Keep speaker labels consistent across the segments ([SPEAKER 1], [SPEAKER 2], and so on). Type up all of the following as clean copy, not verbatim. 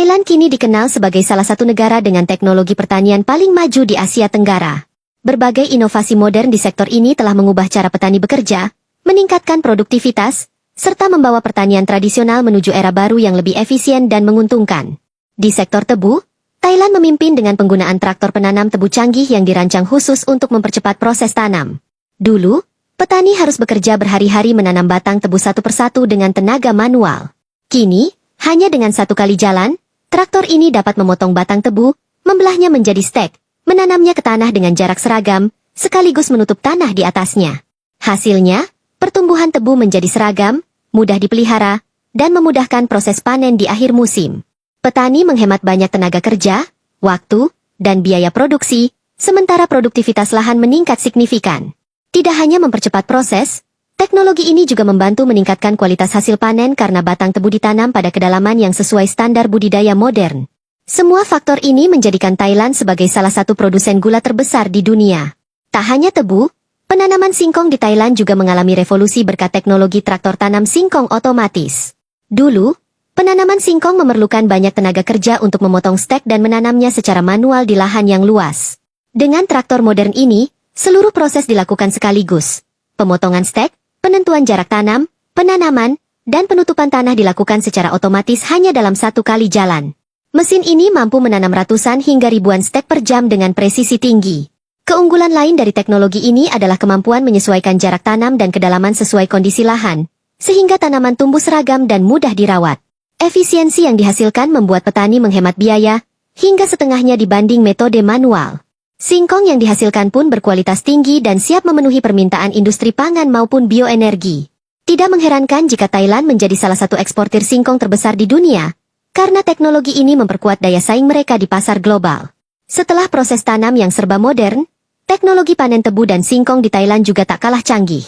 [SPEAKER 1] Thailand kini dikenal sebagai salah satu negara dengan teknologi pertanian paling maju di Asia Tenggara. Berbagai inovasi modern di sektor ini telah mengubah cara petani bekerja, meningkatkan produktivitas, serta membawa pertanian tradisional menuju era baru yang lebih efisien dan menguntungkan. Di sektor tebu, Thailand memimpin dengan penggunaan traktor penanam tebu canggih yang dirancang khusus untuk mempercepat proses tanam. Dulu, petani harus bekerja berhari-hari menanam batang tebu satu persatu dengan tenaga manual. Kini, hanya dengan satu kali jalan, traktor ini dapat memotong batang tebu, membelahnya menjadi stek, menanamnya ke tanah dengan jarak seragam, sekaligus menutup tanah di atasnya. Hasilnya, pertumbuhan tebu menjadi seragam, mudah dipelihara, dan memudahkan proses panen di akhir musim. Petani menghemat banyak tenaga kerja, waktu, dan biaya produksi, sementara produktivitas lahan meningkat signifikan. Tidak hanya mempercepat proses, teknologi ini juga membantu meningkatkan kualitas hasil panen karena batang tebu ditanam pada kedalaman yang sesuai standar budidaya modern. Semua faktor ini menjadikan Thailand sebagai salah satu produsen gula terbesar di dunia. Tak hanya tebu, penanaman singkong di Thailand juga mengalami revolusi berkat teknologi traktor tanam singkong otomatis. Dulu, penanaman singkong memerlukan banyak tenaga kerja untuk memotong stek dan menanamnya secara manual di lahan yang luas. Dengan traktor modern ini, seluruh proses dilakukan sekaligus. Pemotongan stek, penentuan jarak tanam, penanaman, dan penutupan tanah dilakukan secara otomatis hanya dalam satu kali jalan. Mesin ini mampu menanam ratusan hingga ribuan stek per jam dengan presisi tinggi. Keunggulan lain dari teknologi ini adalah kemampuan menyesuaikan jarak tanam dan kedalaman sesuai kondisi lahan, sehingga tanaman tumbuh seragam dan mudah dirawat. Efisiensi yang dihasilkan membuat petani menghemat biaya, hingga setengahnya dibanding metode manual. Singkong yang dihasilkan pun berkualitas tinggi dan siap memenuhi permintaan industri pangan maupun bioenergi. Tidak mengherankan jika Thailand menjadi salah satu eksportir singkong terbesar di dunia, karena teknologi ini memperkuat daya saing mereka di pasar global. Setelah proses tanam yang serba modern, teknologi panen tebu dan singkong di Thailand juga tak kalah canggih.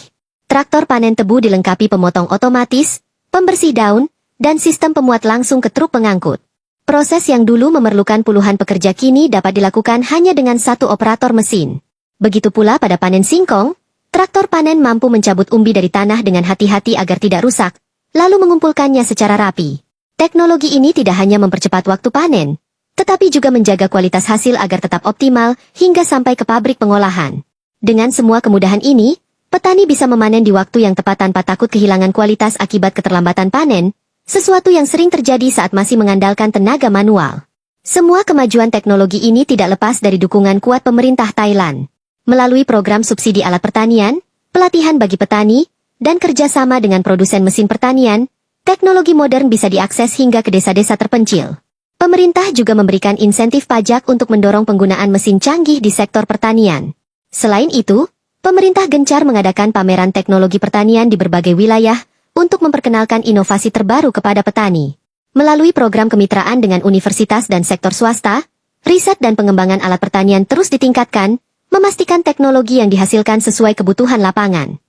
[SPEAKER 1] Traktor panen tebu dilengkapi pemotong otomatis, pembersih daun, dan sistem pemuat langsung ke truk pengangkut. Proses yang dulu memerlukan puluhan pekerja kini dapat dilakukan hanya dengan satu operator mesin. Begitu pula pada panen singkong, traktor panen mampu mencabut umbi dari tanah dengan hati-hati agar tidak rusak, lalu mengumpulkannya secara rapi. Teknologi ini tidak hanya mempercepat waktu panen, tetapi juga menjaga kualitas hasil agar tetap optimal hingga sampai ke pabrik pengolahan. Dengan semua kemudahan ini, petani bisa memanen di waktu yang tepat tanpa takut kehilangan kualitas akibat keterlambatan panen, sesuatu yang sering terjadi saat masih mengandalkan tenaga manual. Semua kemajuan teknologi ini tidak lepas dari dukungan kuat pemerintah Thailand. Melalui program subsidi alat pertanian, pelatihan bagi petani, dan kerjasama dengan produsen mesin pertanian, teknologi modern bisa diakses hingga ke desa-desa terpencil. Pemerintah juga memberikan insentif pajak untuk mendorong penggunaan mesin canggih di sektor pertanian. Selain itu, pemerintah gencar mengadakan pameran teknologi pertanian di berbagai wilayah, untuk memperkenalkan inovasi terbaru kepada petani. Melalui program kemitraan dengan universitas dan sektor swasta, riset dan pengembangan alat pertanian terus ditingkatkan, memastikan teknologi yang dihasilkan sesuai kebutuhan lapangan.